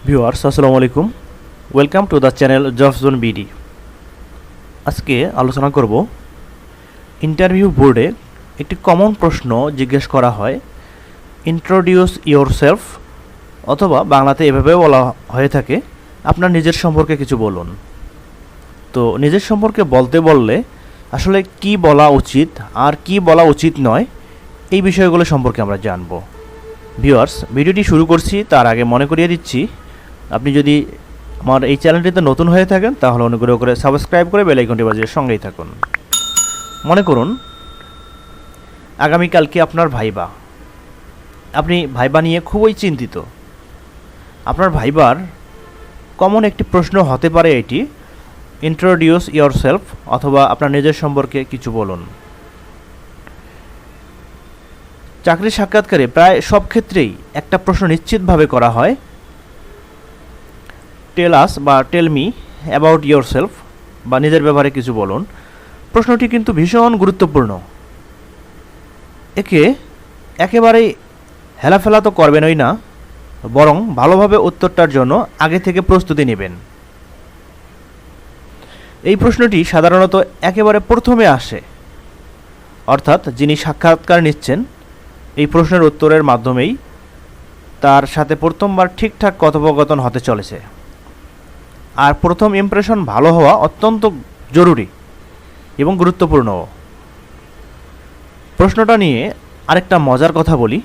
Viewers আসসালামু আলাইকুম, welcome to the channel job zone BD. আজকে আলোচনা করব ইন্টারভিউ বোর্ডে একটি কমন প্রশ্ন জিজ্ঞেস করা হয়, ইন্ট্রোডিউস ইয়োরসেলফ, অথবা বাংলাতে এভাবে বলা হয়ে থাকে আপনার নিজের সম্পর্কে কিছু বলুন। তো নিজের সম্পর্কে বলতে বললে আসলে কি বলা উচিত আর কি বলা উচিত নয়, এই বিষয়গুলো সম্পর্কে আমরা জানব। ভিউয়ার্স, ভিডিওটি শুরু করছি তার আগে মনে করিয়ে দিচ্ছি, আপনি যদি আমার এই চ্যানেলটিতে নতুন হয়ে থাকেন তাহলে অনুগ্রহ করে সাবস্ক্রাইব করে বেল আইকনটি বাজিয়ে সঙ্গেই থাকুন। মনে করুন আগামীকালকে আপনার ভাইবা, আপনি ভাইবা নিয়ে খুবই চিন্তিত। আপনার ভাইবার কমন একটি প্রশ্ন হতে পারে এটি, ইন্ট্রোডিউস ইয়োরসেলফ, অথবা আপনার নিজের সম্পর্কে কিছু বলুন। চাকরির সাক্ষাৎকারে প্রায় সব ক্ষেত্রেই একটা প্রশ্ন নিশ্চিতভাবে করা হয়, টেল আস বা টেল মি অ্যাবাউট ইয়োরসেলফ, বা নিজের ব্যাপারে কিছু বলুন। প্রশ্নটি কিন্তু ভীষণ গুরুত্বপূর্ণ। একে একেবারেই হেলাফেলা তো করবেনই না, বরং ভালোভাবে উত্তরটার জন্য আগে থেকে প্রস্তুতি নেবেন। এই প্রশ্নটি সাধারণত একেবারে প্রথমে আসে, অর্থাৎ যিনি সাক্ষাৎকার নিচ্ছেন এই প্রশ্নের উত্তরের মাধ্যমেই তার সাথে প্রথমবার ঠিকঠাক কথোপকথন হতে চলেছে। আর প্রথম ইমপ্রেশন ভালো হওয়া অত্যন্ত জরুরি এবং গুরুত্বপূর্ণ। প্রশ্নটা নিয়ে আরেকটা মজার কথা বলি,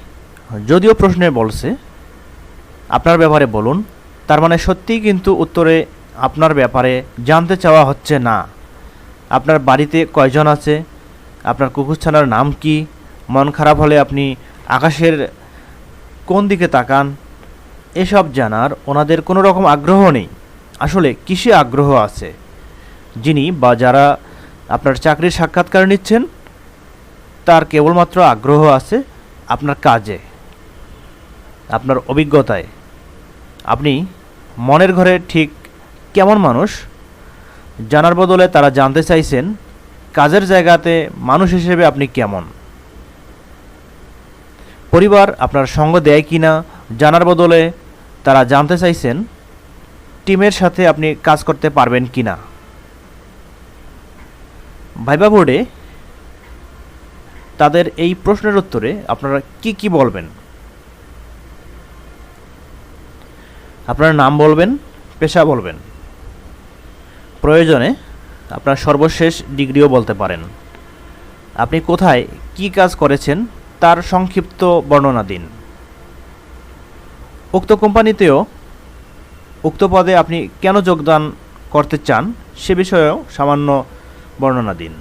যদিও প্রশ্নে বলছে আপনার ব্যাপারে বলুন, তার মানে সত্যিই কিন্তু উত্তরে আপনার ব্যাপারে জানতে চাওয়া হচ্ছে না। আপনার বাড়িতে কয়জন আছে, আপনার কুকুরছানার নাম কি, মন খারাপ হলে আপনি আকাশের কোন দিকে তাকান, এসব জানার ওনাদের কোনো রকম আগ্রহ নেই। আসলে কিসে আগ্রহ আছে? যিনি বা যারা আপনার চাকরির সাক্ষাৎকার নিচ্ছেন তার কেবলমাত্র আগ্রহ আছে আপনার কাজে, আপনার অভিজ্ঞতায়। আপনি মনের ঘরে ঠিক কেমন মানুষ জানার বদলে তারা জানতে চাইছেন কাজের জায়গাতে মানুষ হিসেবে আপনি কেমন। পরিবার আপনার সঙ্গ দেয় কি না জানার বদলে তারা জানতে চাইছেন টিমের সাথে আপনি কাজ করতে পারবেন কি না। ভাইবা বোর্ডে তাদের এই প্রশ্নের উত্তরে আপনারা কি কি বলবেন? আপনার নাম বলবেন, পেশা বলবেন, প্রয়োজনে আপনার সর্বশেষ ডিগ্রিও বলতে পারেন। আপনি কোথায় কি কাজ করেছেন তার সংক্ষিপ্ত বর্ণনা দিন। উক্ত কোম্পানিতেও উক্ত পদে আপনি কেন যোগদান করতে চান সে বিষয়েও সামান্য বর্ণনা দিন।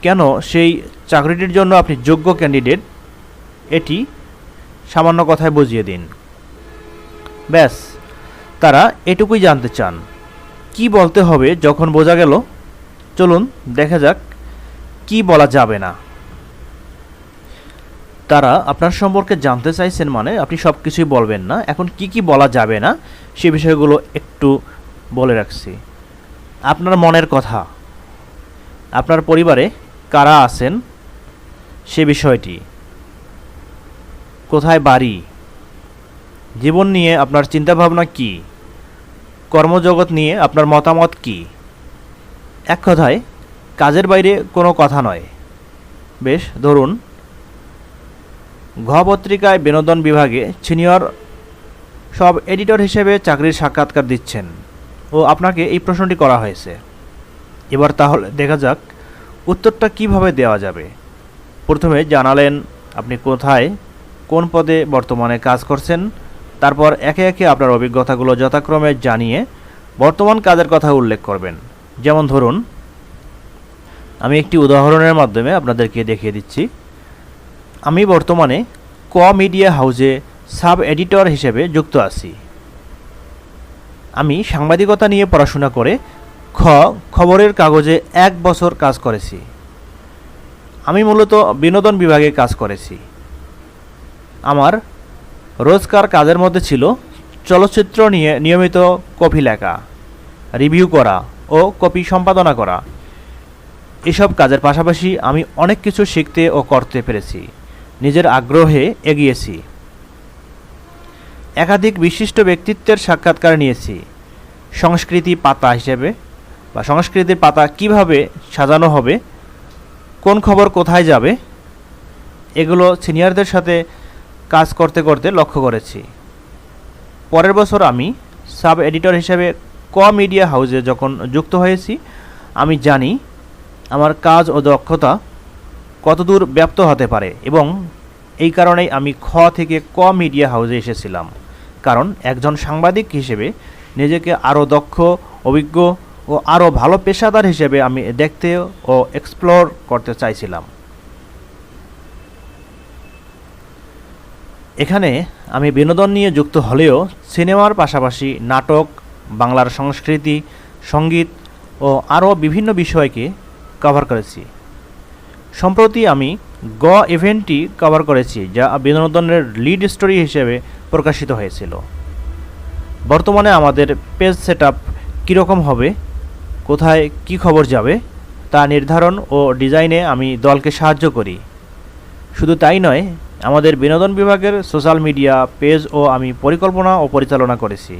কেন সেই চাকরিটির জন্য আপনি যোগ্য ক্যান্ডিডেট এটি সামান্য কথায় বুঝিয়ে দিন। ব্যাস, তারা এটুকুই জানতে চান। কি বলতে হবে যখন বোঝা গেল, চলুন দেখা যাক কি বলা যাবে না। তারা আপনার সম্পর্কে জানতে চাইছেন মানে আপনি সব কিছুই বলবেন না। এখন কি কি বলা যাবে না সে বিষয়গুলো একটু বলে রাখছি। আপনার মনের কথা, আপনার পরিবারে কারা আছেন সে বিষয়টি, কোথায় বাড়ি, জীবন নিয়ে আপনার চিন্তাভাবনা কি, কর্মজগৎ নিয়ে আপনার মতামত কি। এক কথায় কাজের বাইরে কোনো কথা নয়। বেশ, ধরুন ঘ পত্রিকায় বিনোদন বিভাগে সিনিয়র সব এডিটর হিসেবে চাকরির সাক্ষাৎকার দিচ্ছেন ও আপনাকে এই প্রশ্নটি করা হয়েছে। এবার তাহলে দেখা যাক উত্তরটা কিভাবে দেওয়া যাবে। প্রথমে জানালেন আপনি কোথায় কোন পদে বর্তমানে কাজ করছেন, তারপর একে একে আপনার অভিজ্ঞতাগুলো যথাক্রমে জানিয়ে বর্তমান কাজের কথা উল্লেখ করবেন। যেমন ধরুন, আমি একটি উদাহরণের মাধ্যমে আপনাদেরকে দেখিয়ে দিচ্ছি। আমি বর্তমানে ক মিডিয়া হাউজে সাব এডিটর হিসেবে যুক্ত আছি। আমি সাংবাদিকতা নিয়ে পড়াশোনা করে খবরের কাগজে 1 বছর কাজ করেছি। আমি মূলত বিনোদন বিভাগে কাজ করেছি। আমার রোজকার কাজের মধ্যে ছিল চলচ্চিত্র নিয়ে নিয়মিত কপি লেখা, রিভিউ করা ও কপি সম্পাদনা করা। এসব কাজের পাশাপাশি আমি অনেক কিছু শিখতে ও করতে পেরেছি, নিজের আগ্রহে এগিয়েছি। একাধিক বিশিষ্ট ব্যক্তিত্বের সাক্ষাৎকার নিয়েছি সংস্কৃতি পাতা হিসেবে, বা সংস্কৃতির পাতা কিভাবে সাজানো হবে, কোন খবর কোথায় যাবে, এগুলো সিনিয়রদের সাথে কাজ করতে করতে লক্ষ্য করেছি। পরের বছর আমি সাব এডিটর হিসেবে ক মিডিয়া হাউসে যখন যুক্ত হয়েছি, আমি জানি আমার কাজ ও দক্ষতা কতদূর ব্যাপ্ত হতে পারে, এবং এই কারণেই আমি খ থেকে ক মিডিয়া হাউসে এসেছিলাম। কারণ একজন সাংবাদিক হিসেবে নিজেকে আরও দক্ষ, অভিজ্ঞ ও আরও ভালো পেশাদার হিসেবে আমি দেখতে ও এক্সপ্লোর করতে চাইছিলাম। এখানে আমি বিনোদন নিয়ে যুক্ত হলেও সিনেমার পাশাপাশি নাটক, বাংলার সংস্কৃতি, সঙ্গীত ও আরও বিভিন্ন বিষয়কে কভার করেছি। সম্প্রতি আমি গ ইভেন্টটি কভার করেছি, যা বিনোদনের লিড স্টোরি হিসেবে প্রকাশিত হয়েছিল। বর্তমানে আমাদের পেজ সেটআপ কীরকম হবে, কোথায় কি খবর যাবে তা নির্ধারণ ও ডিজাইনে আমি দলকে সাহায্য করি। শুধু তাই নয়, আমাদের বিনোদন বিভাগের সোশ্যাল মিডিয়া পেজও আমি পরিকল্পনা ও পরিচালনা করেছি।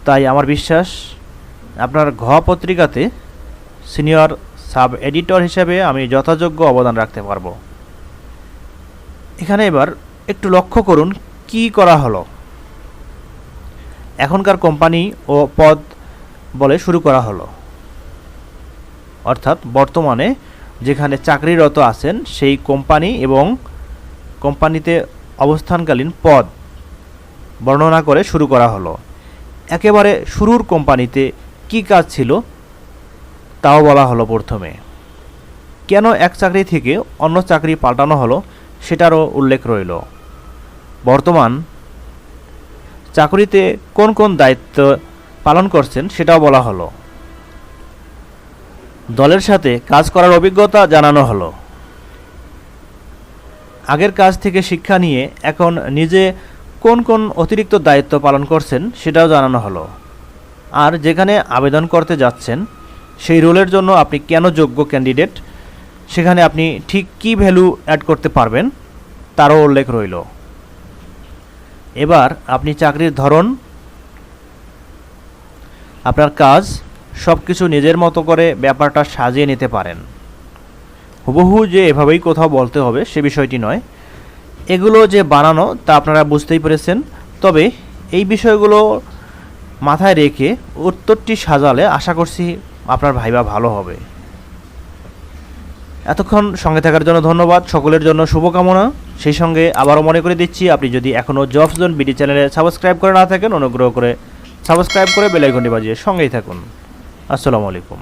তাই আমার বিশ্বাস আপনার ঘ পত্রিকাতে সিনিয়র সাব এডিটর হিসেবে আমি যথাযোগ্য অবদান রাখতে পারব। এখানে এবার একটু লক্ষ্য করুন কি করা হলো। এখনকার কোম্পানি ও পদ বলে শুরু করা হলো, অর্থাৎ বর্তমানে যেখানে চাকরিরত আছেন সেই কোম্পানি এবং কোম্পানিতে অবস্থানকালীন পদ বর্ণনা করে শুরু করা হলো। একেবারে শুরুর কোম্পানিতে কি কাজ ছিল তাও বলা হলো প্রথমে। কেন এক চাকরি থেকে অন্য চাকরি পাল্টানো হলো সেটারও উল্লেখ রইল। বর্তমান চাকরিতে কোন কোন দায়িত্ব পালন করছেন সেটাও বলা হলো। দলের সাথে কাজ করার অভিজ্ঞতা জানানো হলো। আগের কাজ থেকে শিক্ষা নিয়ে এখন নিজে কোন কোন অতিরিক্ত দায়িত্ব পালন করছেন সেটাও জানানো হলো। আর যেখানে আবেদন করতে যাচ্ছেন সেই রোলের জন্য আপনি কেন যোগ্য ক্যান্ডিডেট, সেখানে আপনি ঠিক কী ভ্যালু অ্যাড করতে পারবেন তারও উল্লেখ রইল। এবার আপনি চাকরির ধরন, আপনার কাজ সব কিছু নিজের মতো করে ব্যাপারটা সাজিয়ে নিতে পারেন। হুবহু যে এভাবেই কোথাও বলতে হবে সে বিষয়টি নয়। এগুলো যে বানানো তা আপনারা বুঝতেই পেরেছেন। তবে এই বিষয়গুলো মাথায় রেখে উত্তরটি সাজালে আশা করছি আপনার ভাইবা ভালো হবে। এতক্ষণ সঙ্গে থাকার জন্য ধন্যবাদ। সকলের জন্য শুভকামনা। সেই সঙ্গে আবারও মনে করে দিচ্ছি, আপনি যদি এখনও জব জোন বিডি চ্যানেলে সাবস্ক্রাইব করে না থাকেন, অনুগ্রহ করে সাবস্ক্রাইব করে বেল আইকনটি বাজিয়ে সঙ্গেই থাকুন। আসসালামু আলাইকুম।